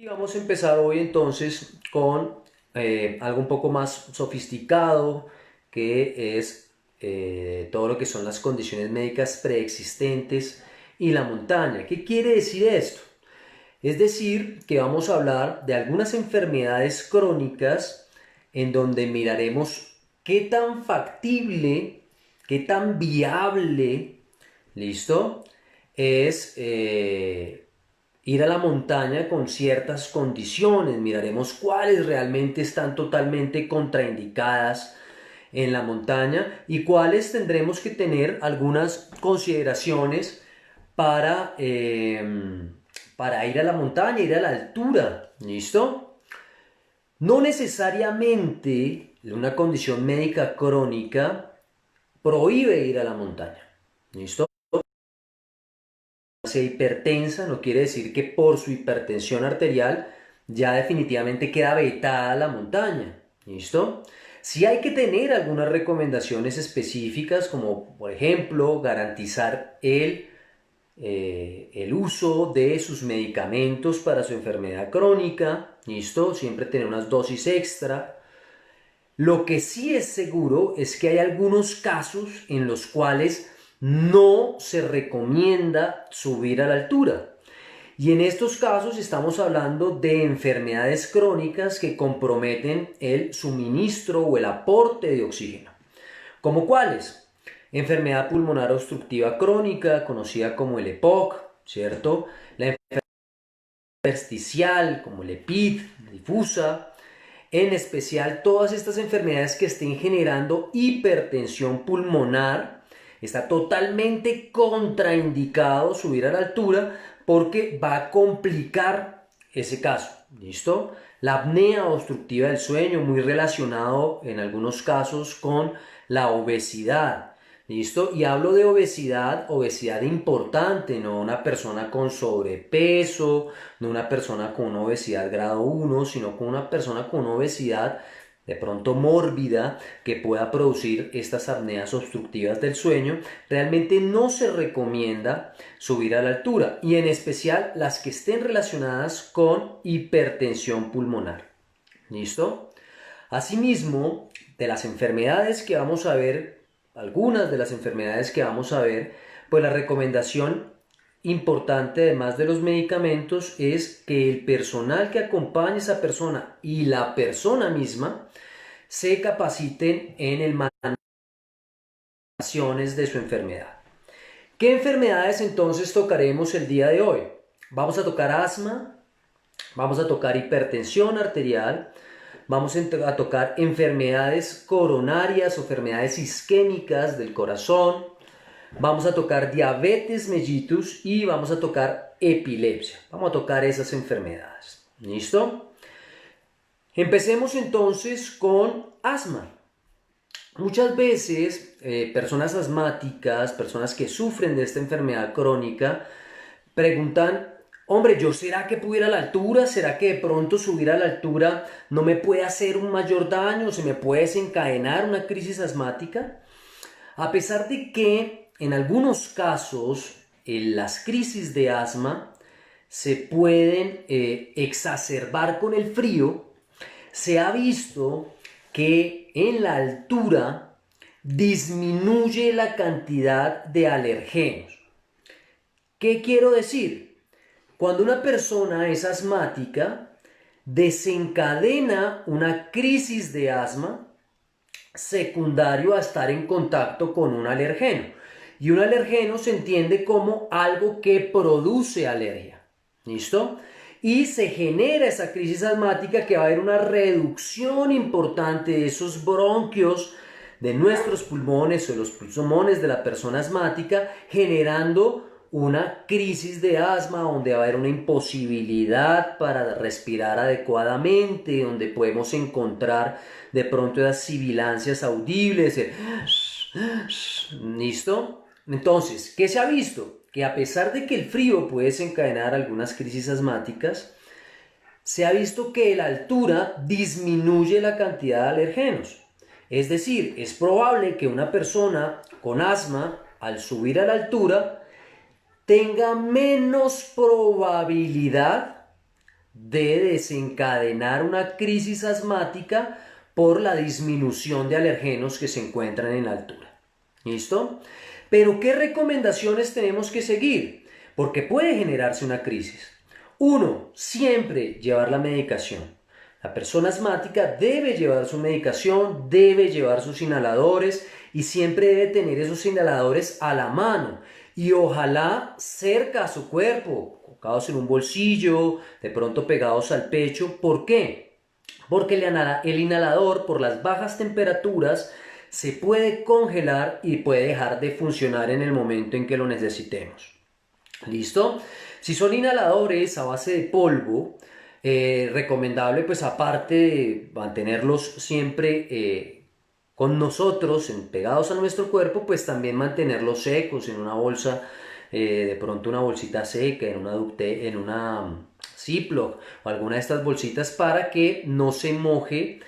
Y vamos a empezar hoy entonces con algo un poco más sofisticado, que es todo lo que son las condiciones médicas preexistentes y la montaña. ¿Qué quiere decir esto? Es decir, que vamos a hablar de algunas enfermedades crónicas en donde miraremos qué tan factible, qué tan viable, ¿listo? Es ir a la montaña con ciertas condiciones. Miraremos cuáles realmente están totalmente contraindicadas en la montaña y cuáles tendremos que tener algunas consideraciones para, para ir a la montaña, ir a la altura. ¿Listo? No necesariamente una condición médica crónica prohíbe ir a la montaña. ¿Listo? Sea hipertensa no quiere decir que por su hipertensión arterial ya definitivamente queda vetada la montaña. ¿Listo? Sí hay que tener algunas recomendaciones específicas, como por ejemplo garantizar el uso de sus medicamentos para su enfermedad crónica. ¿Listo? Siempre tener unas dosis extra. Lo que sí es seguro es que hay algunos casos en los cuales no se recomienda subir a la altura. Y en estos casos estamos hablando de enfermedades crónicas que comprometen el suministro o el aporte de oxígeno. ¿Como cuáles? Enfermedad pulmonar obstructiva crónica, conocida como el EPOC, ¿cierto? La enfermedad intersticial, como el EPID, difusa, en especial todas estas enfermedades que estén generando hipertensión pulmonar. Está totalmente contraindicado subir a la altura porque va a complicar ese caso. ¿Listo? La apnea obstructiva del sueño, muy relacionado en algunos casos con la obesidad. ¿Listo? Y hablo de obesidad, obesidad importante, no una persona con sobrepeso, no una persona con una obesidad grado 1, sino con una persona con una obesidad de pronto mórbida que pueda producir estas apneas obstructivas del sueño. Realmente no se recomienda subir a la altura, y en especial las que estén relacionadas con hipertensión pulmonar. ¿Listo? Asimismo, de las enfermedades que vamos a ver, algunas de las enfermedades que vamos a ver, pues la recomendación importante, además de los medicamentos, es que el personal que acompañe a esa persona y la persona misma se capaciten en el manejo de su enfermedad. ¿Qué enfermedades entonces tocaremos el día de hoy? Vamos a tocar asma, vamos a tocar hipertensión arterial, vamos a tocar enfermedades coronarias o enfermedades isquémicas del corazón, vamos a tocar diabetes mellitus y vamos a tocar epilepsia. Vamos a tocar esas enfermedades. ¿Listo? Empecemos entonces con asma. Muchas veces personas asmáticas, personas que sufren de esta enfermedad crónica, preguntan: hombre, ¿yo será que puedo ir a la altura? ¿Será que de pronto subir a la altura no me puede hacer un mayor daño? ¿Se me puede desencadenar una crisis asmática? A pesar de que en algunos casos las crisis de asma se pueden exacerbar con el frío, se ha visto que en la altura disminuye la cantidad de alergenos. ¿Qué quiero decir? Cuando una persona es asmática, desencadena una crisis de asma secundario a estar en contacto con un alergeno. Y un alergeno se entiende como algo que produce alergia. ¿Listo? Y se genera esa crisis asmática, que va a haber una reducción importante de esos bronquios de nuestros pulmones o de los pulmones de la persona asmática, generando una crisis de asma donde va a haber una imposibilidad para respirar adecuadamente, donde podemos encontrar de pronto esas sibilancias audibles. ¿Listo? Entonces, ¿qué se ha visto? Que a pesar de que el frío puede desencadenar algunas crisis asmáticas, se ha visto que la altura disminuye la cantidad de alergenos. Es decir, es probable que una persona con asma, al subir a la altura, tenga menos probabilidad de desencadenar una crisis asmática por la disminución de alergenos que se encuentran en la altura. ¿Listo? Pero ¿qué recomendaciones tenemos que seguir? Porque puede generarse una crisis. Uno, siempre llevar la medicación. La persona asmática debe llevar su medicación, debe llevar sus inhaladores y siempre debe tener esos inhaladores a la mano y ojalá cerca a su cuerpo, colocados en un bolsillo, de pronto pegados al pecho. ¿Por qué? Porque el inhalador, por las bajas temperaturas, se puede congelar y puede dejar de funcionar en el momento en que lo necesitemos. ¿Listo? Si son inhaladores a base de polvo, recomendable pues aparte de mantenerlos siempre con nosotros, pegados a nuestro cuerpo, pues también mantenerlos secos en una bolsa, de pronto una bolsita seca, en una Ziploc o alguna de estas bolsitas para que no se moje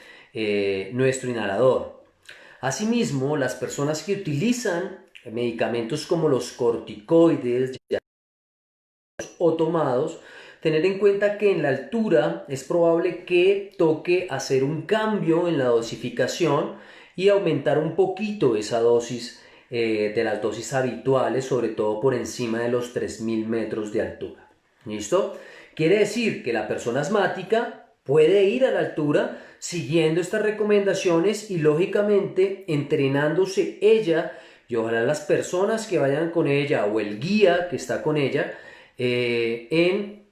nuestro inhalador. Asimismo, las personas que utilizan medicamentos como los corticoides o tomados, tener en cuenta que en la altura es probable que toque hacer un cambio en la dosificación y aumentar un poquito esa dosis de las dosis habituales, sobre todo por encima de los 3000 metros de altura. ¿Listo? Quiere decir que la persona asmática puede ir a la altura siguiendo estas recomendaciones y lógicamente entrenándose ella y ojalá las personas que vayan con ella o el guía que está con ella en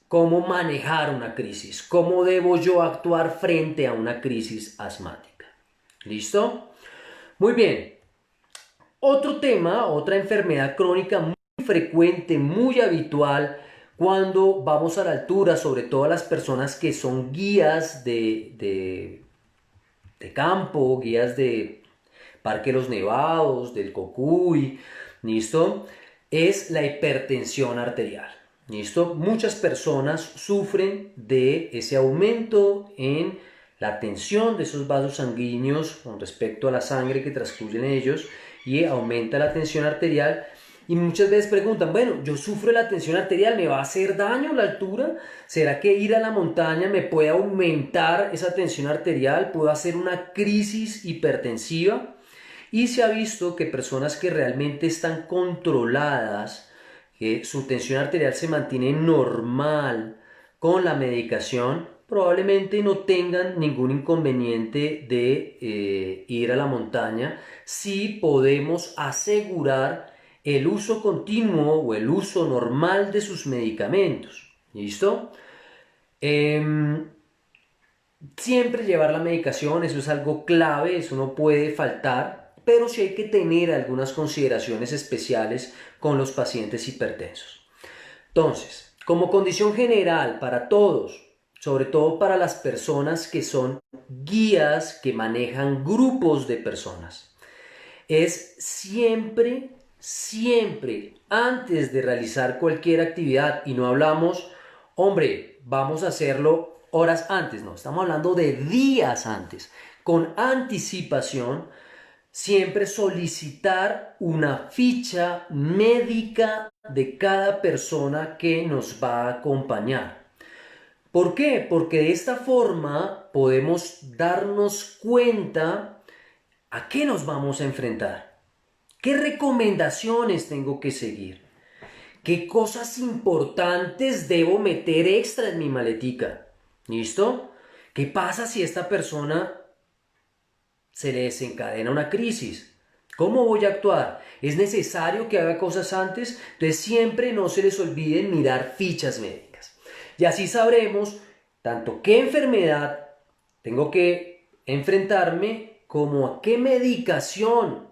cómo manejar una crisis, cómo debo yo actuar frente a una crisis asmática. ¿Listo? Muy bien. Otro tema, otra enfermedad crónica muy frecuente, muy habitual cuando vamos a la altura, sobre todo a las personas que son guías de campo, guías de Parque Los Nevados, del Cocuy, ¿listo? Es la hipertensión arterial. ¿Listo? Muchas personas sufren de ese aumento en la tensión de esos vasos sanguíneos con respecto a la sangre que transcurre en ellos y aumenta la tensión arterial. Y muchas veces preguntan, bueno, yo sufro de la tensión arterial, ¿me va a hacer daño la altura? ¿Será que ir a la montaña me puede aumentar esa tensión arterial? ¿Puedo hacer una crisis hipertensiva? Y se ha visto que personas que realmente están controladas, que su tensión arterial se mantiene normal con la medicación, probablemente no tengan ningún inconveniente de ir a la montaña si podemos asegurar el uso continuo o el uso normal de sus medicamentos. ¿Listo? Siempre llevar la medicación, eso es algo clave, eso no puede faltar, pero sí hay que tener algunas consideraciones especiales con los pacientes hipertensos. Entonces, como condición general para todos, sobre todo para las personas que son guías que manejan grupos de personas, es siempre, siempre, antes de realizar cualquier actividad, y no hablamos, hombre, vamos a hacerlo horas antes, no, estamos hablando de días antes, con anticipación, siempre solicitar una ficha médica de cada persona que nos va a acompañar. ¿Por qué? Porque de esta forma podemos darnos cuenta a qué nos vamos a enfrentar. ¿Qué recomendaciones tengo que seguir? ¿Qué cosas importantes debo meter extra en mi maletica? ¿Listo? ¿Qué pasa si esta persona se le desencadena una crisis? ¿Cómo voy a actuar? ¿Es necesario que haga cosas antes? Entonces siempre no se les olvide mirar fichas médicas. Y así sabremos tanto qué enfermedad tengo que enfrentarme como a qué medicación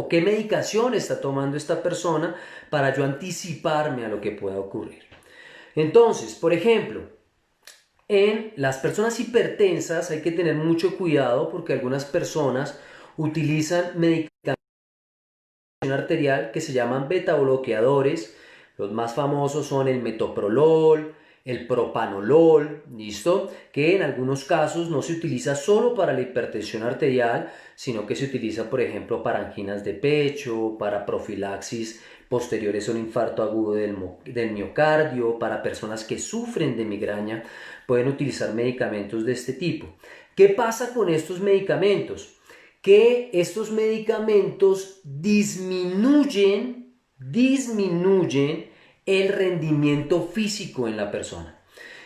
qué medicación está tomando esta persona para yo anticiparme a lo que pueda ocurrir. Entonces, por ejemplo, en las personas hipertensas hay que tener mucho cuidado porque algunas personas utilizan medicamentos arterial que se llaman beta bloqueadores. Los más famosos son el metoprolol, el propanolol, ¿listo? Que en algunos casos no se utiliza solo para la hipertensión arterial, sino que se utiliza, por ejemplo, para anginas de pecho, para profilaxis posteriores a un infarto agudo del miocardio, para personas que sufren de migraña, pueden utilizar medicamentos de este tipo. ¿Qué pasa con estos medicamentos? Que estos medicamentos disminuyen el rendimiento físico en la persona.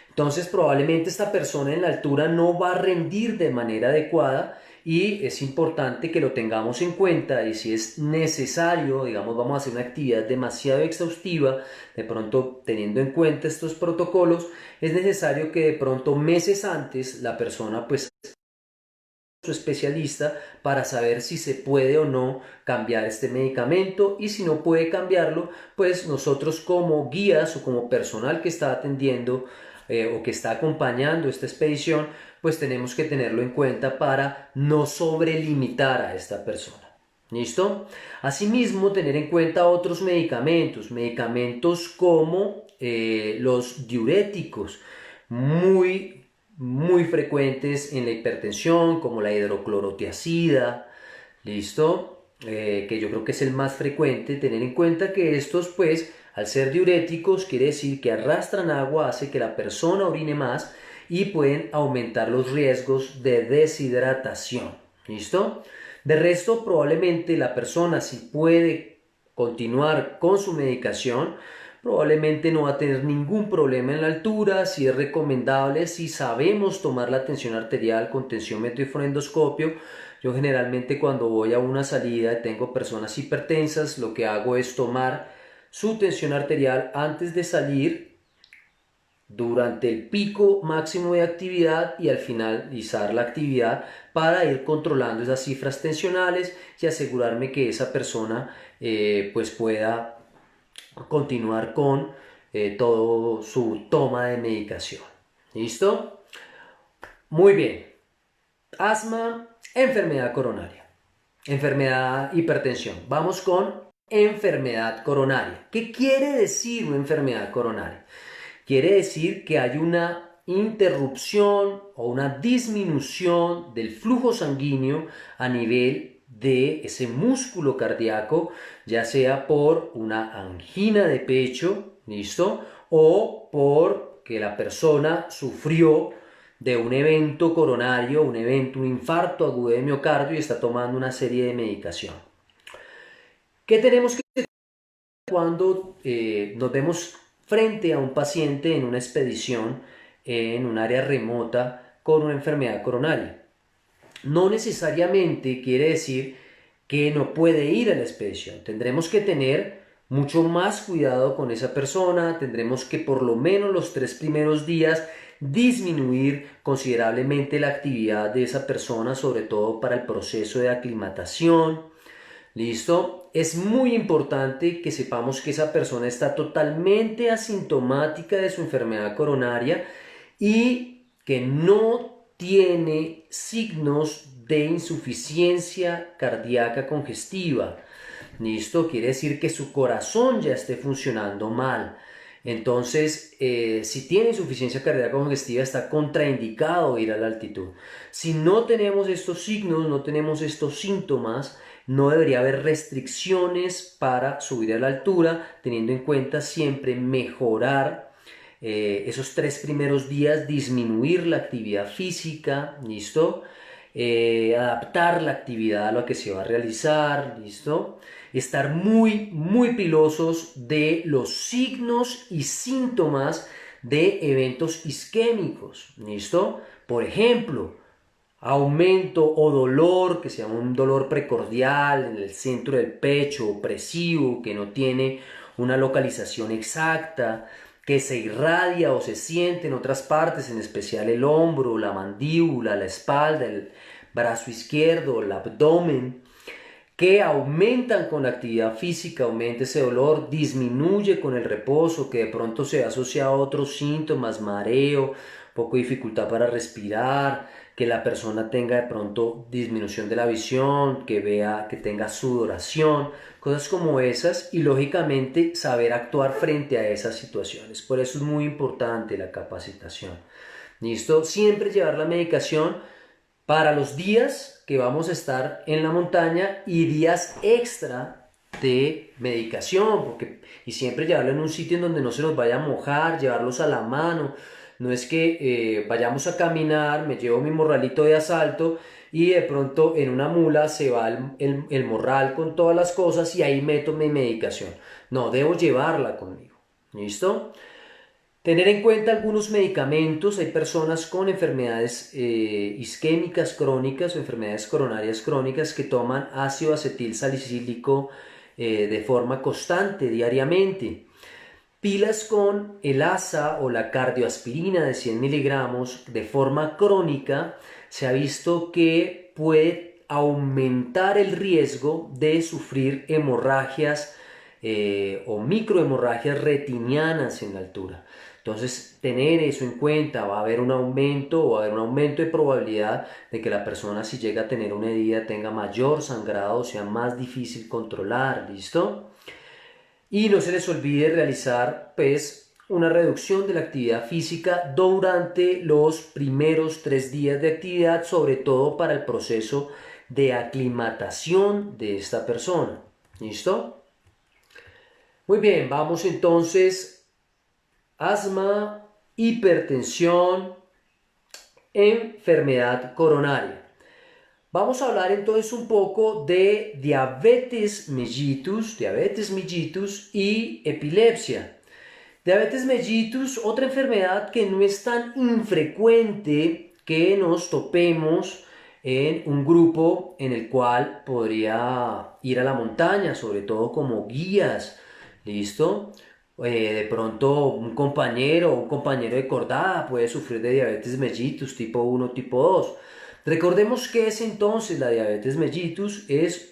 Entonces probablemente esta persona en la altura no va a rendir de manera adecuada y es importante que lo tengamos en cuenta, y si es necesario, digamos, vamos a hacer una actividad demasiado exhaustiva, de pronto teniendo en cuenta estos protocolos, es necesario que de pronto meses antes la persona pues su especialista para saber si se puede o no cambiar este medicamento, y si no puede cambiarlo, pues nosotros como guías o como personal que está atendiendo o que está acompañando esta expedición, pues tenemos que tenerlo en cuenta para no sobrelimitar a esta persona. ¿Listo? Asimismo, tener en cuenta otros medicamentos como los diuréticos, muy frecuentes en la hipertensión, como la hidroclorotiazida, ¿listo? Que yo creo que es el más frecuente. Tener en cuenta que estos, pues, al ser diuréticos, quiere decir que arrastran agua, hace que la persona orine más y pueden aumentar los riesgos de deshidratación, ¿listo? De resto, probablemente la persona, si puede continuar con su medicación, probablemente no va a tener ningún problema en la altura. Si es recomendable, si sabemos tomar la tensión arterial con tensiómetro y fonendoscopio. Yo generalmente cuando voy a una salida y tengo personas hipertensas, lo que hago es tomar su tensión arterial antes de salir, durante el pico máximo de actividad y al finalizar la actividad, para ir controlando esas cifras tensionales y asegurarme que esa persona pues pueda continuar con todo su toma de medicación. ¿Listo? Muy bien. Asma, enfermedad coronaria, enfermedad hipertensión. Vamos con enfermedad coronaria. ¿Qué quiere decir una enfermedad coronaria? Quiere decir que hay una interrupción o una disminución del flujo sanguíneo a nivel de ese músculo cardíaco, ya sea por una angina de pecho, ¿listo? O por que la persona sufrió de un evento coronario, un infarto agudo de miocardio, y está tomando una serie de medicación. ¿Qué tenemos que hacer cuando nos vemos frente a un paciente en una expedición en un área remota con una enfermedad coronaria? No necesariamente quiere decir que no puede ir a la expedición. Tendremos que tener mucho más cuidado con esa persona. Tendremos que por lo menos los 3 primeros días disminuir considerablemente la actividad de esa persona, sobre todo para el proceso de aclimatación. ¿Listo? Es muy importante que sepamos que esa persona está totalmente asintomática de su enfermedad coronaria y que no tiene signos de insuficiencia cardíaca congestiva. ¿Listo? Quiere decir que su corazón ya esté funcionando mal. Entonces, si tiene insuficiencia cardíaca congestiva, está contraindicado ir a la altitud. Si no tenemos estos signos, no tenemos estos síntomas, no debería haber restricciones para subir a la altura, teniendo en cuenta siempre mejorar esos 3 primeros días, disminuir la actividad física, ¿listo? Adaptar la actividad a lo que se va a realizar, ¿listo? Estar muy pilosos de los signos y síntomas de eventos isquémicos, ¿listo? Por ejemplo, aumento o dolor, que sea un dolor precordial en el centro del pecho, opresivo, que no tiene una localización exacta, que se irradia o se siente en otras partes, en especial el hombro, la mandíbula, la espalda, el brazo izquierdo, el abdomen, que aumentan con la actividad física, aumenta ese dolor, disminuye con el reposo, que de pronto se asocia a otros síntomas, mareo, poco dificultad para respirar, que la persona tenga de pronto disminución de la visión, que vea, que tenga sudoración, cosas como esas, y lógicamente saber actuar frente a esas situaciones. Por eso es muy importante la capacitación. ¿Listo? Siempre llevar la medicación para los días que vamos a estar en la montaña y días extra de medicación, y siempre llevarlo en un sitio en donde no se nos vaya a mojar, llevarlos a la mano. No es que vayamos a caminar, me llevo mi morralito de asalto y de pronto en una mula se va el morral con todas las cosas y ahí meto mi medicación. No, debo llevarla conmigo. ¿Listo? Tener en cuenta algunos medicamentos. Hay personas con enfermedades isquémicas crónicas o enfermedades coronarias crónicas que toman ácido acetil salicílico de forma constante, diariamente. Pilas con el ASA o la cardioaspirina de 100 miligramos de forma crónica, se ha visto que puede aumentar el riesgo de sufrir hemorragias o microhemorragias retinianas en la altura. Entonces, tener eso en cuenta, va a haber un aumento de probabilidad de que la persona, si llega a tener una herida, tenga mayor sangrado, sea más difícil controlar, ¿listo? Y no se les olvide realizar, pues, una reducción de la actividad física durante los primeros 3 días de actividad, sobre todo para el proceso de aclimatación de esta persona. ¿Listo? Muy bien, vamos entonces. Asma, hipertensión, enfermedad coronaria. Vamos a hablar entonces un poco de diabetes mellitus y epilepsia. Diabetes mellitus, otra enfermedad que no es tan infrecuente que nos topemos en un grupo en el cual podría ir a la montaña, sobre todo como guías, ¿listo? De pronto un compañero de cordada puede sufrir de diabetes mellitus tipo 1, tipo 2. Recordemos que es entonces la diabetes mellitus.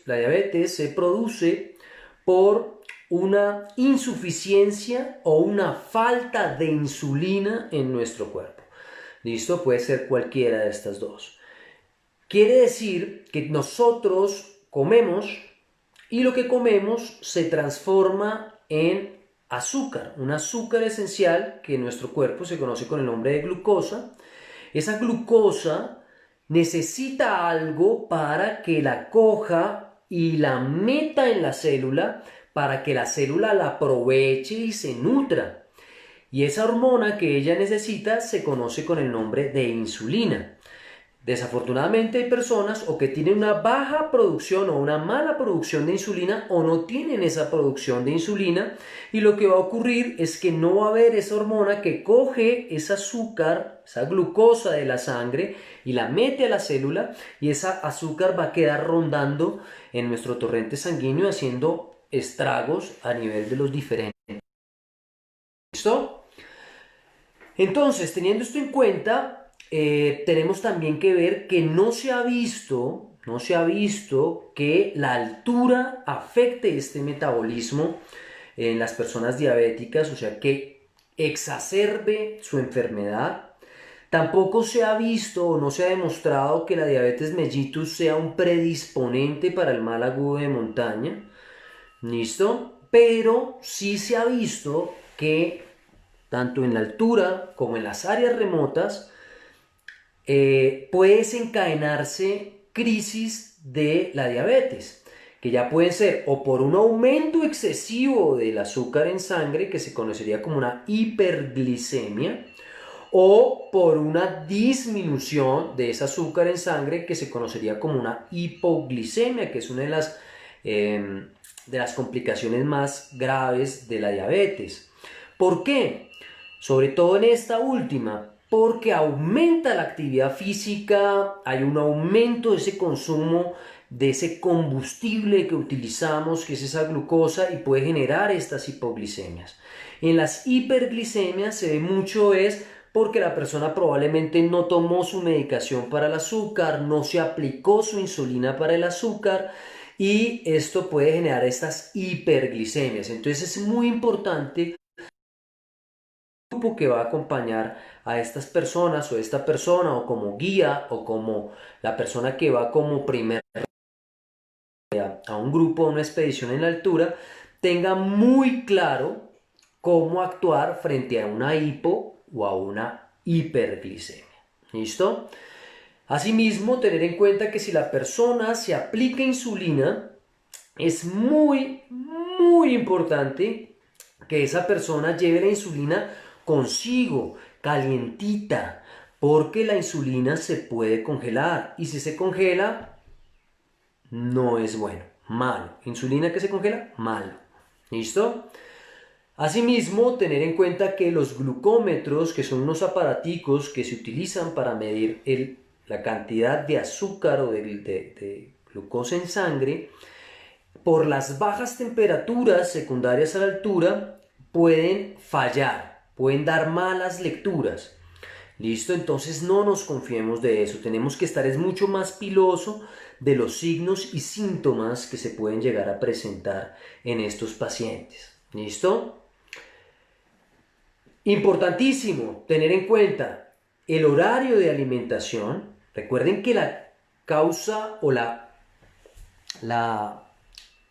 La diabetes se produce por una insuficiencia o una falta de insulina en nuestro cuerpo. ¿Listo? Puede ser cualquiera de estas dos. Quiere decir que nosotros comemos y lo que comemos se transforma en azúcar, un azúcar esencial que en nuestro cuerpo se conoce con el nombre de glucosa. Esa glucosa necesita algo para que la coja y la meta en la célula, para que la célula la aproveche y se nutra. Y esa hormona que ella necesita se conoce con el nombre de insulina. Desafortunadamente hay personas o que tienen una baja producción o una mala producción de insulina o no tienen esa producción de insulina, y lo que va a ocurrir es que no va a haber esa hormona que coge ese azúcar, esa glucosa de la sangre y la mete a la célula, y esa azúcar va a quedar rondando en nuestro torrente sanguíneo haciendo estragos a nivel de los diferentes. ¿Listo? Entonces, teniendo esto en cuenta, tenemos también que ver que no se ha visto que la altura afecte este metabolismo en las personas diabéticas, o sea, que exacerbe su enfermedad. Tampoco se ha visto o no se ha demostrado que la diabetes mellitus sea un predisponente para el mal agudo de montaña. ¿Listo? Pero sí se ha visto que tanto en la altura como en las áreas remotas, puede desencadenarse crisis de la diabetes, que ya pueden ser o por un aumento excesivo del azúcar en sangre, que se conocería como una hiperglicemia, o por una disminución de ese azúcar en sangre, que se conocería como una hipoglicemia, que es una de las complicaciones más graves de la diabetes. ¿Por qué? Sobre todo en esta última, porque aumenta la actividad física, hay un aumento de ese consumo de ese combustible que utilizamos, que es esa glucosa, y puede generar estas hipoglicemias. En las hiperglicemias se ve mucho porque la persona probablemente no tomó su medicación para el azúcar, no se aplicó su insulina para el azúcar, y esto puede generar estas hiperglicemias. Entonces es muy importante grupo que va a acompañar a estas personas o esta persona o como guía o como la persona que va como primer a un grupo, a una expedición en la altura, tenga muy claro cómo actuar frente a una hipo o a una hiperglicemia. ¿Listo? Asimismo, tener en cuenta que si la persona se aplica insulina, es muy importante que esa persona lleve la insulina consigo, calientita, porque la insulina se puede congelar y si se congela, no es bueno, malo. Insulina que se congela, malo. ¿Listo? Asimismo, tener en cuenta que los glucómetros, que son unos aparaticos que se utilizan para medir la cantidad de azúcar o de glucosa en sangre, por las bajas temperaturas secundarias a la altura, pueden fallar, pueden dar malas lecturas. ¿Listo? Entonces no nos confiemos de eso. Tenemos que estar es mucho más piloso de los signos y síntomas que se pueden llegar a presentar en estos pacientes. ¿Listo? Importantísimo tener en cuenta el horario de alimentación. Recuerden que la causa o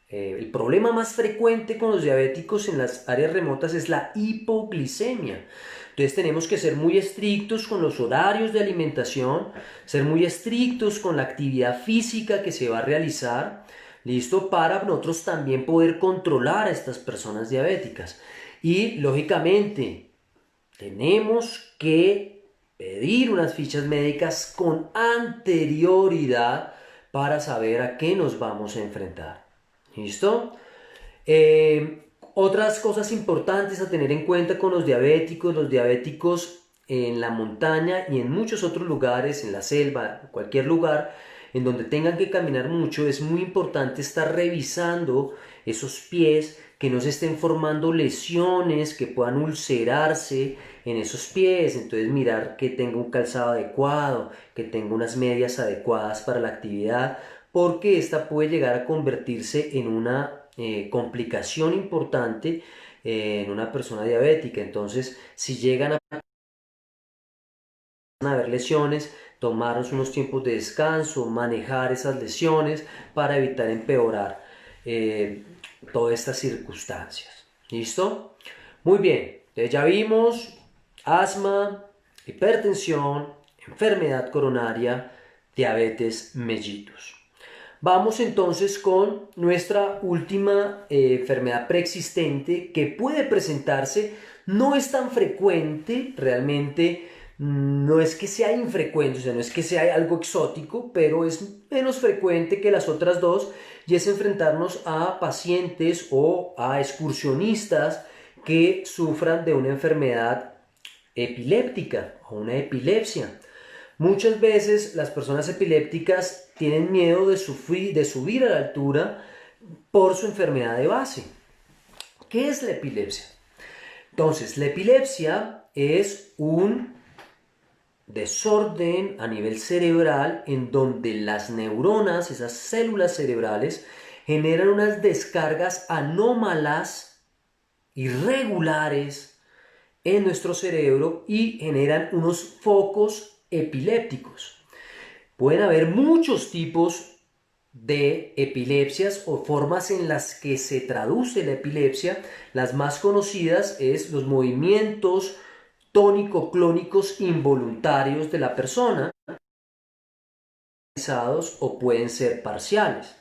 el problema más frecuente con los diabéticos en las áreas remotas es la hipoglicemia. Entonces tenemos que ser muy estrictos con los horarios de alimentación, ser muy estrictos con la actividad física que se va a realizar, ¿listo? Para nosotros también poder controlar a estas personas diabéticas. Y lógicamente tenemos que pedir unas fichas médicas con anterioridad para saber a qué nos vamos a enfrentar. ¿Listo? Otras cosas importantes a tener en cuenta con los diabéticos en la montaña y en muchos otros lugares, en la selva, en cualquier lugar en donde tengan que caminar mucho, es muy importante estar revisando esos pies, que no se estén formando lesiones que puedan ulcerarse en esos pies. Entonces mirar que tenga un calzado adecuado, que tenga unas medias adecuadas para la actividad, porque esta puede llegar a convertirse en una complicación importante en una persona diabética. Entonces, si llegan a haber lesiones, tomarnos unos tiempos de descanso, manejar esas lesiones para evitar empeorar eh, todas estas circunstancias. ¿Listo? Muy bien, entonces ya vimos asma, hipertensión, enfermedad coronaria, diabetes mellitus. Vamos entonces con nuestra última enfermedad preexistente que puede presentarse, no es tan frecuente realmente, no es que sea infrecuente, o sea, no es que sea algo exótico, pero es menos frecuente que las otras dos y es enfrentarnos a pacientes o a excursionistas que sufran de una enfermedad epiléptica o una epilepsia. Muchas veces las personas epilépticas tienen miedo de subir a la altura por su enfermedad de base. ¿Qué es la epilepsia? Entonces, la epilepsia es un desorden a nivel cerebral en donde las neuronas, esas células cerebrales, generan unas descargas anómalas, irregulares en nuestro cerebro y generan unos focos epilépticos. Pueden haber muchos tipos de epilepsias o formas en las que se traduce la epilepsia. Las más conocidas es los movimientos tónico-clónicos involuntarios de la persona, o pueden ser parciales.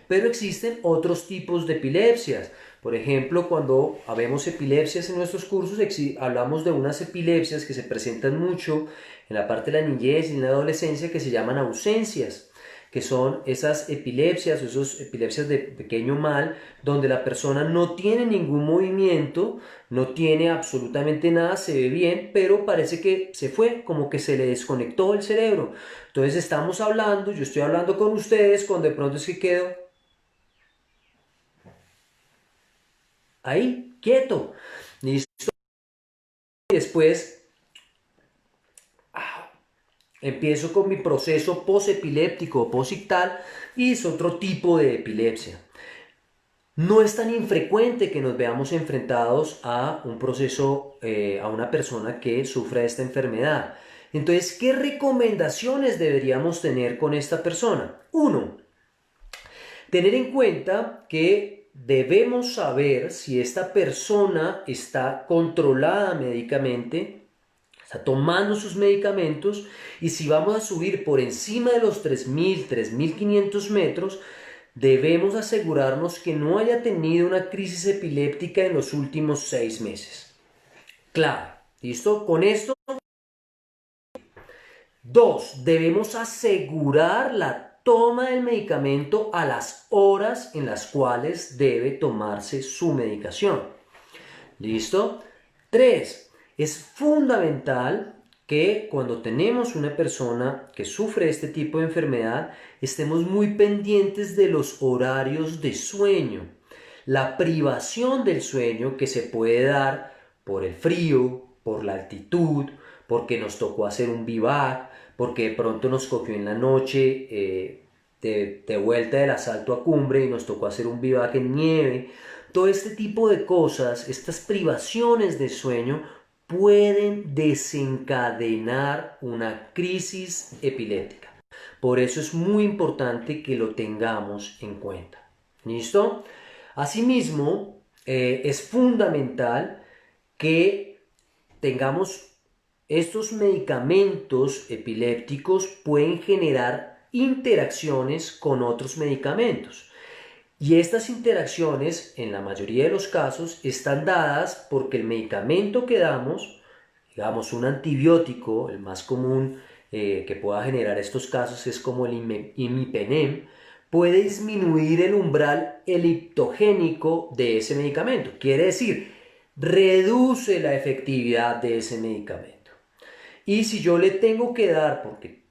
Pero existen otros tipos de epilepsias. Por ejemplo, cuando vemos epilepsias en nuestros cursos, hablamos de unas epilepsias que se presentan mucho en la parte de la niñez y en la adolescencia que se llaman ausencias, que son esas epilepsias o esas epilepsias de pequeño mal, donde la persona no tiene ningún movimiento, no tiene absolutamente nada, se ve bien, pero parece que se fue, como que se le desconectó el cerebro. Entonces estamos hablando, yo estoy hablando con ustedes, cuando de pronto es que quedo ahí, quieto. ¿Listo? Y después empiezo con mi proceso posepiléptico o posictal y es otro tipo de epilepsia. No es tan infrecuente que nos veamos enfrentados a un proceso, a una persona que sufra esta enfermedad. Entonces, ¿qué recomendaciones deberíamos tener con esta persona? Uno, tener en cuenta que debemos saber si esta persona está controlada médicamente, está tomando sus medicamentos, y si vamos a subir por encima de los 3.000, 3.500 metros, debemos asegurarnos que no haya tenido una crisis epiléptica en los últimos 6 meses. Claro, ¿listo? Con esto. Dos, debemos asegurar la toma del medicamento a las horas en las cuales debe tomarse su medicación. ¿Listo? Tres, es fundamental que cuando tenemos una persona que sufre este tipo de enfermedad, estemos muy pendientes de los horarios de sueño. La privación del sueño que se puede dar por el frío, por la altitud, porque nos tocó hacer un vivac, porque de pronto nos cogió en la noche de vuelta del asalto a Cumbre y nos tocó hacer un vivac en nieve. Todo este tipo de cosas, estas privaciones de sueño, pueden desencadenar una crisis epiléptica. Por eso es muy importante que lo tengamos en cuenta. ¿Listo? Asimismo, es fundamental que tengamos estos medicamentos epilépticos pueden generar interacciones con otros medicamentos. Y estas interacciones, en la mayoría de los casos, están dadas porque el medicamento que damos, digamos un antibiótico, el más común que pueda generar estos casos es como el imipenem, puede disminuir el umbral eliptogénico de ese medicamento. Quiere decir, reduce la efectividad de ese medicamento. Y si yo le tengo que dar, porque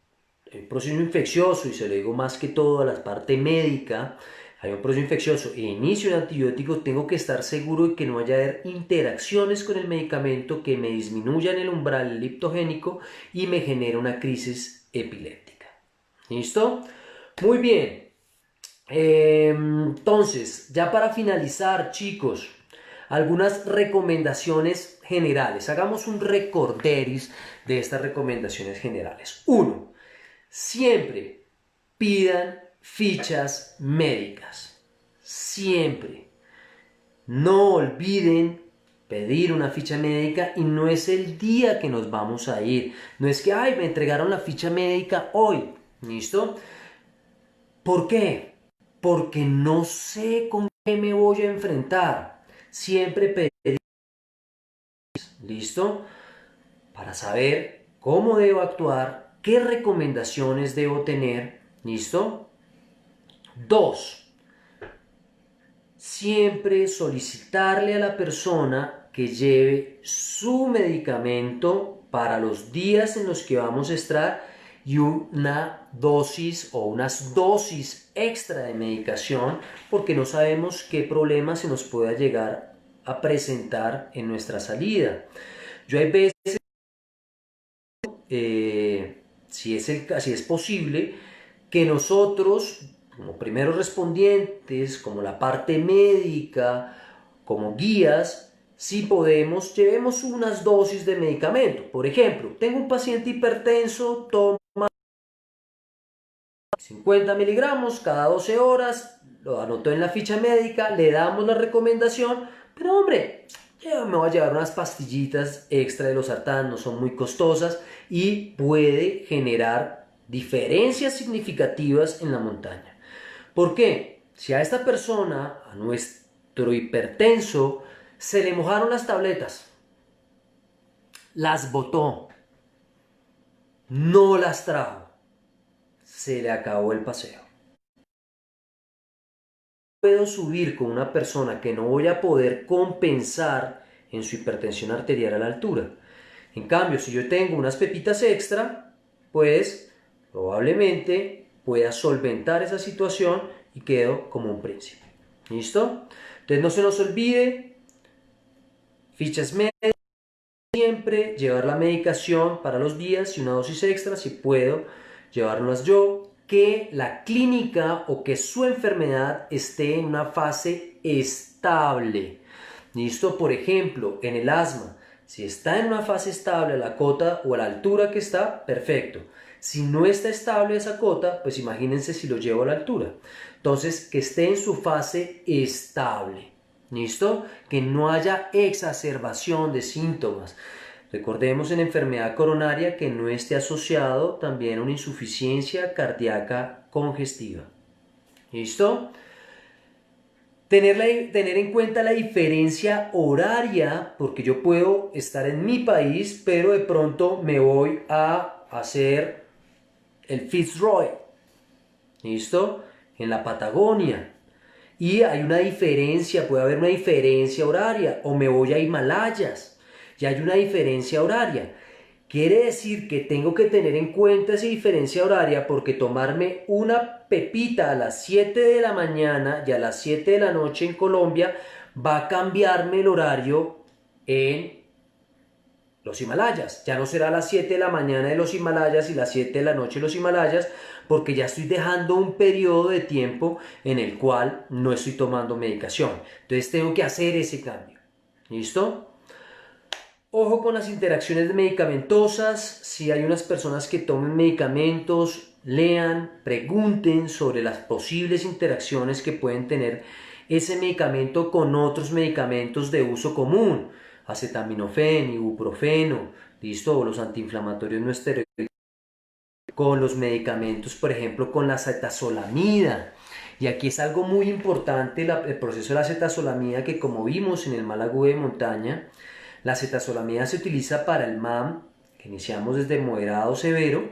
hay un proceso infeccioso, y se lo digo más que todo a la parte médica, hay un proceso infeccioso e inicio un antibiótico, tengo que estar seguro de que no haya interacciones con el medicamento que me disminuyan el umbral liptogénico y me genere una crisis epiléptica. ¿Listo? Muy bien. Entonces, ya para finalizar, chicos, algunas recomendaciones generales. Hagamos un recorderis de estas recomendaciones generales. 1. Siempre pidan fichas médicas. Siempre. No olviden pedir una ficha médica, y no es el día que nos vamos a ir. No es que, ay, me entregaron la ficha médica hoy. ¿Listo? ¿Por qué? Porque no sé con qué me voy a enfrentar. Siempre pedir, ¿listo? Para saber cómo debo actuar, qué recomendaciones debo tener, ¿listo? 2. Siempre solicitarle a la persona que lleve su medicamento para los días en los que vamos a estar, y una dosis o unas dosis extra de medicación, porque no sabemos qué problema se nos pueda llegar a presentar en nuestra salida. Yo hay veces, si es posible, que nosotros, como primeros respondientes, como la parte médica, como guías, si podemos, llevemos unas dosis de medicamento. Por ejemplo, tengo un paciente hipertenso, toma 50 miligramos cada 12 horas, lo anotó en la ficha médica, le damos la recomendación, pero hombre, yo me voy a llevar unas pastillitas extra de los sartán, no son muy costosas y puede generar diferencias significativas en la montaña. ¿Por qué? Si a esta persona, a nuestro hipertenso, se le mojaron las tabletas, las botó, no las trajo, se le acabó el paseo. Puedo subir con una persona que no voy a poder compensar en su hipertensión arterial a la altura. En cambio, si yo tengo unas pepitas extra, pues probablemente pueda solventar esa situación y quedo como un príncipe. ¿Listo? Entonces no se nos olvide, fichas médicas, siempre llevar la medicación para los días y una dosis extra, si puedo llevárnoslas yo. que la clínica o que su enfermedad esté en una fase estable. ¿Listo? Por ejemplo, en el asma, si está en una fase estable a la cota o a la altura que está, perfecto. Si no está estable esa cota, pues imagínense si lo llevo a la altura. Entonces, que esté en su fase estable. ¿Listo? Que no haya exacerbación de síntomas. Recordemos en enfermedad coronaria que no esté asociado también a una insuficiencia cardíaca congestiva. ¿Listo? Tener en cuenta la diferencia horaria, porque yo puedo estar en mi país, pero de pronto me voy a hacer el Fitzroy, ¿listo? En la Patagonia. Y hay una diferencia, puede haber una diferencia horaria, o me voy a Himalayas, y hay una diferencia horaria. Quiere decir que tengo que tener en cuenta esa diferencia horaria porque tomarme una pepita a las 7 de la mañana y a las 7 de la noche en Colombia va a cambiarme el horario en los Himalayas. Ya no será a las 7 de la mañana de los Himalayas y las 7 de la noche de los Himalayas porque ya estoy dejando un periodo de tiempo en el cual no estoy tomando medicación. Entonces tengo que hacer ese cambio. ¿Listo? Ojo con las interacciones medicamentosas. Si hay unas personas que tomen medicamentos, lean, pregunten sobre las posibles interacciones que pueden tener ese medicamento con otros medicamentos de uso común. Acetaminofén, ibuprofeno, listo, o los antiinflamatorios no esteroideos, con los medicamentos, por ejemplo, con la acetazolamida. Y aquí es algo muy importante el proceso de la acetazolamida que, como vimos en el mal agudo de montaña, la acetazolamida se utiliza para el MAM, que iniciamos desde moderado a severo,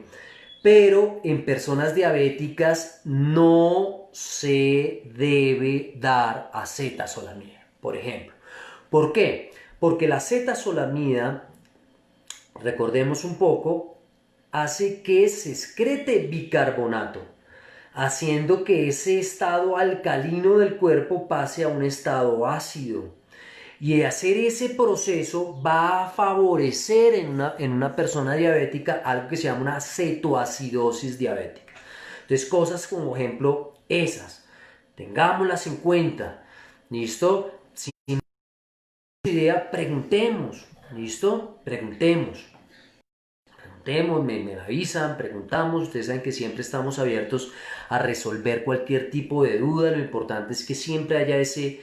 pero en personas diabéticas no se debe dar acetazolamida, por ejemplo. ¿Por qué? Porque la acetazolamida, recordemos un poco, hace que se excrete bicarbonato, haciendo que ese estado alcalino del cuerpo pase a un estado ácido. Y hacer ese proceso va a favorecer en una persona diabética algo que se llama una cetoacidosis diabética. Entonces, cosas como ejemplo esas, tengámoslas en cuenta. ¿Listo? Si no tenemos idea, preguntemos. ¿Listo? Preguntemos. Me avisan, preguntamos. Ustedes saben que siempre estamos abiertos a resolver cualquier tipo de duda. Lo importante es que siempre haya esa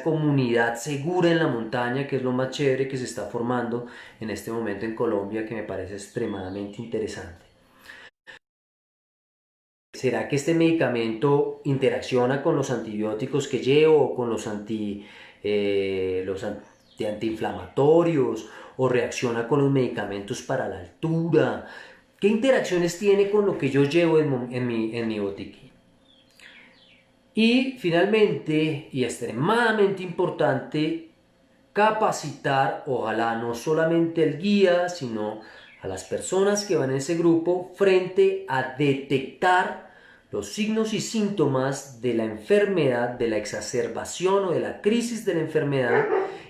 comunidad segura en la montaña, que es lo más chévere que se está formando en este momento en Colombia, que me parece extremadamente interesante. ¿Será que este medicamento interacciona con los antibióticos que llevo o con los antiinflamatorios o reacciona con los medicamentos para la altura? ¿Qué interacciones tiene con lo que yo llevo en mi botiquín? Y finalmente, y extremadamente importante, capacitar, ojalá no solamente al guía, sino a las personas que van en ese grupo frente a detectar los signos y síntomas de la enfermedad, de la exacerbación o de la crisis de la enfermedad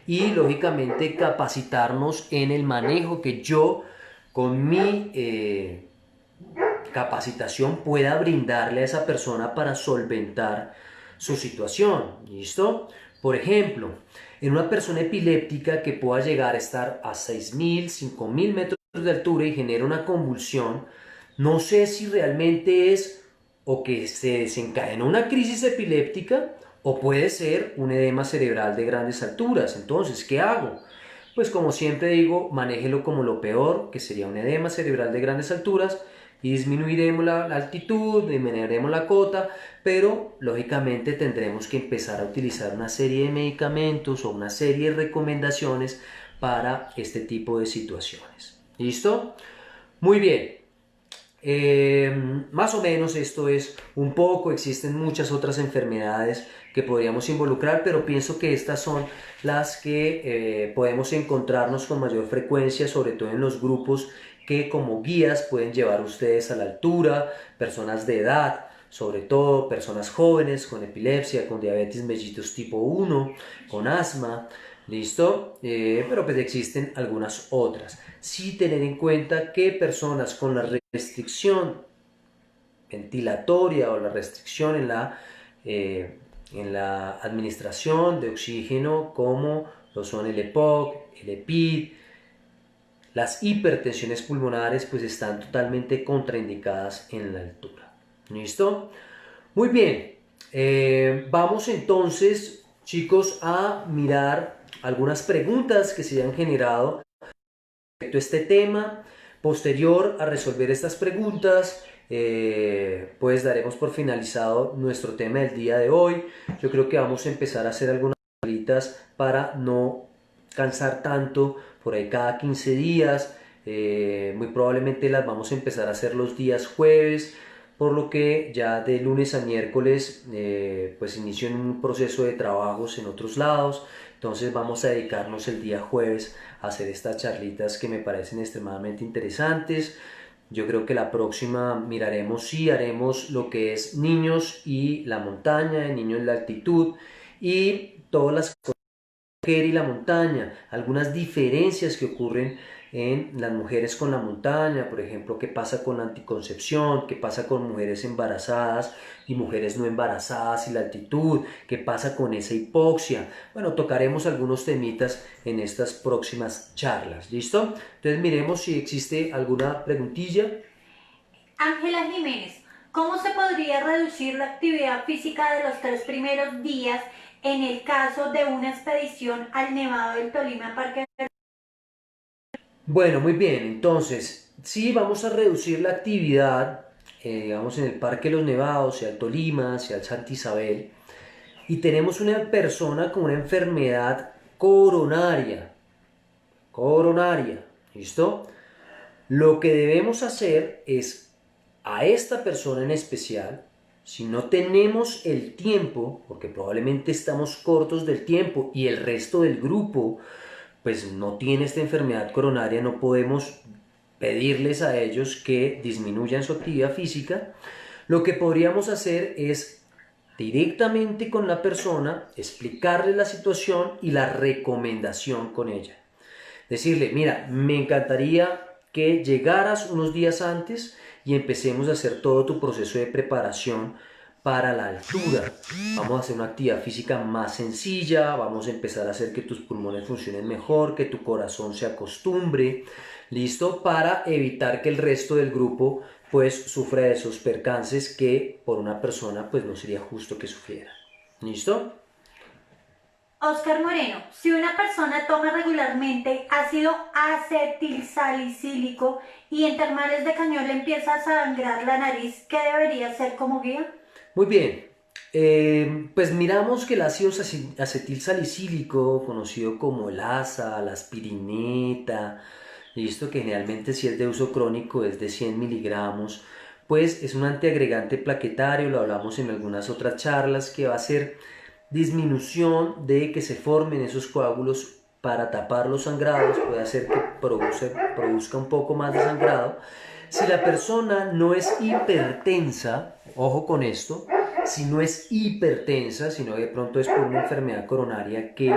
y lógicamente capacitarnos en el manejo que yo con mi capacitación pueda brindarle a esa persona para solventar su situación. ¿Listo? Por ejemplo, en una persona epiléptica que pueda llegar a estar a 6.000, 5.000 metros de altura y genera una convulsión, no sé si realmente es o que se desencadenó una crisis epiléptica o puede ser un edema cerebral de grandes alturas. Entonces, ¿qué hago? Pues como siempre digo, manéjelo como lo peor, que sería un edema cerebral de grandes alturas, y disminuiremos la altitud, disminuiremos la cota, pero lógicamente tendremos que empezar a utilizar una serie de medicamentos o una serie de recomendaciones para este tipo de situaciones. ¿Listo? Muy bien. Más o menos esto es un poco, existen muchas otras enfermedades que podríamos involucrar, pero pienso que estas son las que podemos encontrarnos con mayor frecuencia, sobre todo en los grupos que como guías pueden llevar ustedes a la altura, personas de edad, sobre todo personas jóvenes con epilepsia, con diabetes mellitus tipo 1, con asma, ¿Listo? Pero pues existen algunas otras. Sí tener en cuenta que personas con la restricción ventilatoria o la restricción en la administración de oxígeno, como lo son el EPOC, el EPID, las hipertensiones pulmonares, pues están totalmente contraindicadas en la altura. ¿Listo? Muy bien. Vamos entonces, chicos, a mirar algunas preguntas que se han generado respecto a este tema. Posterior a resolver estas preguntas, pues daremos por finalizado nuestro tema del día de hoy. Yo creo que vamos a empezar a hacer algunas pruebas para no cansar tanto, por ahí cada 15 días. Muy probablemente las vamos a empezar a hacer los días jueves, por lo que ya de lunes a miércoles pues inicio en un proceso de trabajos en otros lados. Entonces vamos a dedicarnos el día jueves a hacer estas charlitas que me parecen extremadamente interesantes. Yo creo que la próxima miraremos si haremos lo que es niños y la montaña, niños en la altitud y todas las cosas de la mujer y la montaña, algunas diferencias que ocurren en las mujeres con la montaña, por ejemplo, qué pasa con la anticoncepción, qué pasa con mujeres embarazadas y mujeres no embarazadas y la altitud, qué pasa con esa hipoxia. Bueno, tocaremos algunos temitas en estas próximas charlas, ¿listo? Entonces miremos si existe alguna preguntilla. Ángela Jiménez, ¿cómo se podría reducir la actividad física de los 3 primeros días en el caso de una expedición al Nevado del Tolima Parque? Bueno, muy bien, entonces, sí vamos a reducir la actividad, digamos, en el Parque de los Nevados, sea el Tolima, sea el Santa Isabel, y tenemos una persona con una enfermedad coronaria, ¿listo? Lo que debemos hacer es, a esta persona en especial, si no tenemos el tiempo, porque probablemente estamos cortos del tiempo y el resto del grupo pues no tiene esta enfermedad coronaria, no podemos pedirles a ellos que disminuyan su actividad física. Lo que podríamos hacer es directamente con la persona explicarle la situación y la recomendación con ella. Decirle, mira, me encantaría que llegaras unos días antes y empecemos a hacer todo tu proceso de preparación para la altura. Vamos a hacer una actividad física más sencilla, vamos a empezar a hacer que tus pulmones funcionen mejor, que tu corazón se acostumbre, ¿listo? Para evitar que el resto del grupo pues sufra de esos percances que por una persona pues no sería justo que sufriera. ¿Listo? Oscar Moreno, si una persona toma regularmente ácido acetilsalicílico y en termales de cañón le empieza a sangrar la nariz, ¿qué debería hacer como guía? Muy bien. Pues miramos que el ácido acetilsalicílico, conocido como el ASA, la aspirineta, listo, que generalmente si es de uso crónico es de 100 miligramos, pues es un antiagregante plaquetario, lo hablamos en algunas otras charlas, que va a hacer disminución de que se formen esos coágulos para tapar los sangrados, puede hacer que produzca un poco más de sangrado. Si la persona no es hipertensa, ojo con esto, si no es hipertensa, sino de pronto es por una enfermedad coronaria que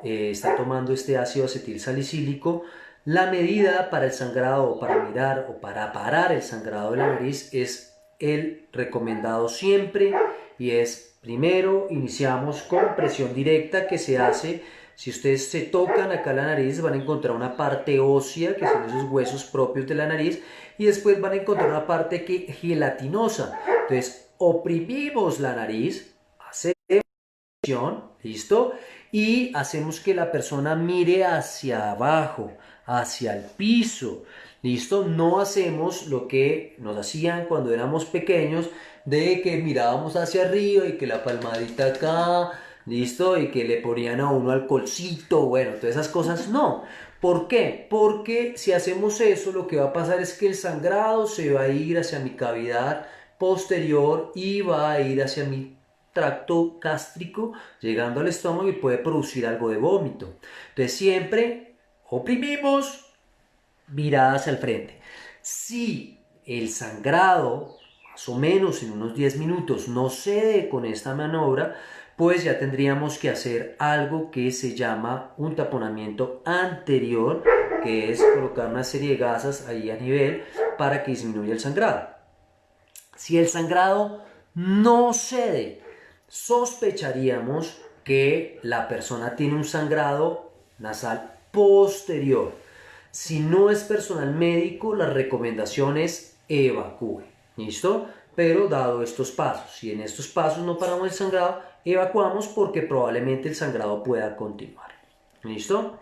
está tomando este ácido acetilsalicílico, la medida para el sangrado o para mirar o para parar el sangrado de la nariz es el recomendado siempre y es primero iniciamos con presión directa que se hace. Si ustedes se tocan acá la nariz van a encontrar una parte ósea que son esos huesos propios de la nariz y después van a encontrar una parte gelatinosa. Entonces oprimimos la nariz, hacemos presión, ¿listo? Y hacemos que la persona mire hacia abajo, hacia el piso, ¿listo? No hacemos lo que nos hacían cuando éramos pequeños, de que mirábamos hacia arriba y que la palmadita acá, ¿listo? Y que le ponían a uno alcoholcito, bueno, todas esas cosas, no. ¿Por qué? Porque si hacemos eso, lo que va a pasar es que el sangrado se va a ir hacia mi cavidad posterior y va a ir hacia mi tracto gástrico, llegando al estómago y puede producir algo de vómito. Entonces siempre oprimimos, mirada hacia el frente. Si el sangrado, más o menos en unos 10 minutos, no cede con esta maniobra, pues ya tendríamos que hacer algo que se llama un taponamiento anterior, que es colocar una serie de gasas ahí a nivel para que disminuya el sangrado. Si el sangrado no cede, sospecharíamos que la persona tiene un sangrado nasal posterior. Si no es personal médico, la recomendación es evacúe. ¿Listo? Pero dado estos pasos, si en estos pasos no paramos el sangrado, evacuamos porque probablemente el sangrado pueda continuar. ¿Listo?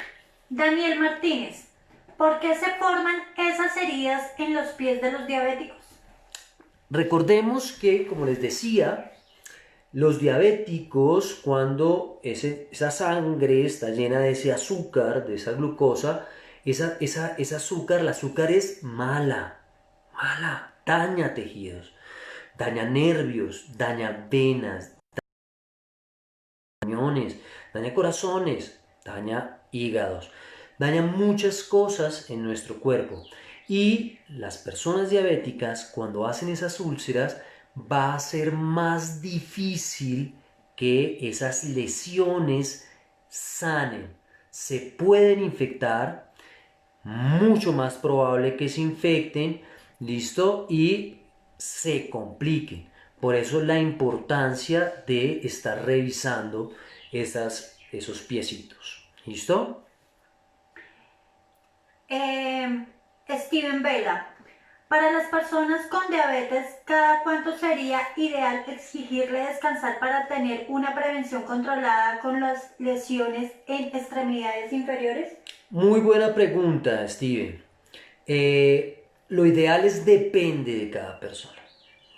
Daniel Martínez, ¿por qué se forman esas heridas en los pies de los diabéticos? Recordemos que, como les decía, los diabéticos, cuando esa sangre está llena de ese azúcar, de esa glucosa, ese azúcar, el azúcar es mala, daña tejidos, daña nervios, daña venas, riñones, daña corazones, daña hígados, daña muchas cosas en nuestro cuerpo. Y las personas diabéticas, cuando hacen esas úlceras, va a ser más difícil que esas lesiones sanen. Se pueden infectar, mucho más probable que se infecten, ¿listo? Y se compliquen. Por eso la importancia de estar revisando esos piecitos. ¿Listo? Steven Vela, para las personas con diabetes, ¿cada cuánto sería ideal exigirle descansar para tener una prevención controlada con las lesiones en extremidades inferiores? Muy buena pregunta, Steven. Lo ideal es depende de cada persona.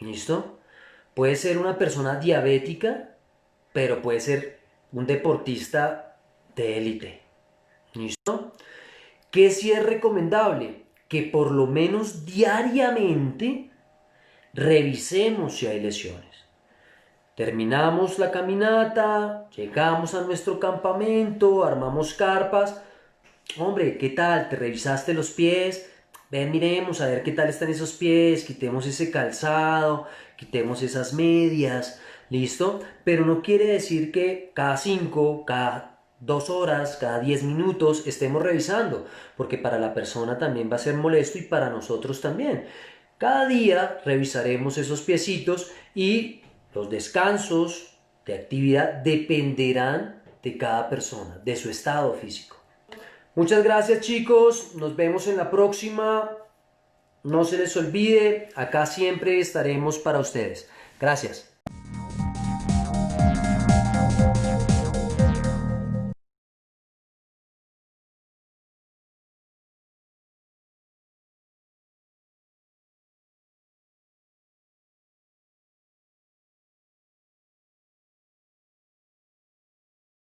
¿Listo? Puede ser una persona diabética, pero puede ser un deportista de élite. ¿Listo? ¿Qué sí es recomendable? Que por lo menos diariamente revisemos si hay lesiones. Terminamos la caminata, llegamos a nuestro campamento, armamos carpas. Hombre, ¿qué tal? ¿Te revisaste los pies? Ven, miremos a ver qué tal están esos pies, quitemos ese calzado, quitemos esas medias, ¿listo? Pero no quiere decir que cada 5, cada 2 horas, cada 10 minutos estemos revisando, porque para la persona también va a ser molesto y para nosotros también. Cada día revisaremos esos piecitos y los descansos de actividad dependerán de cada persona, de su estado físico. Muchas gracias, chicos, nos vemos en la próxima. No se les olvide, acá siempre estaremos para ustedes. Gracias.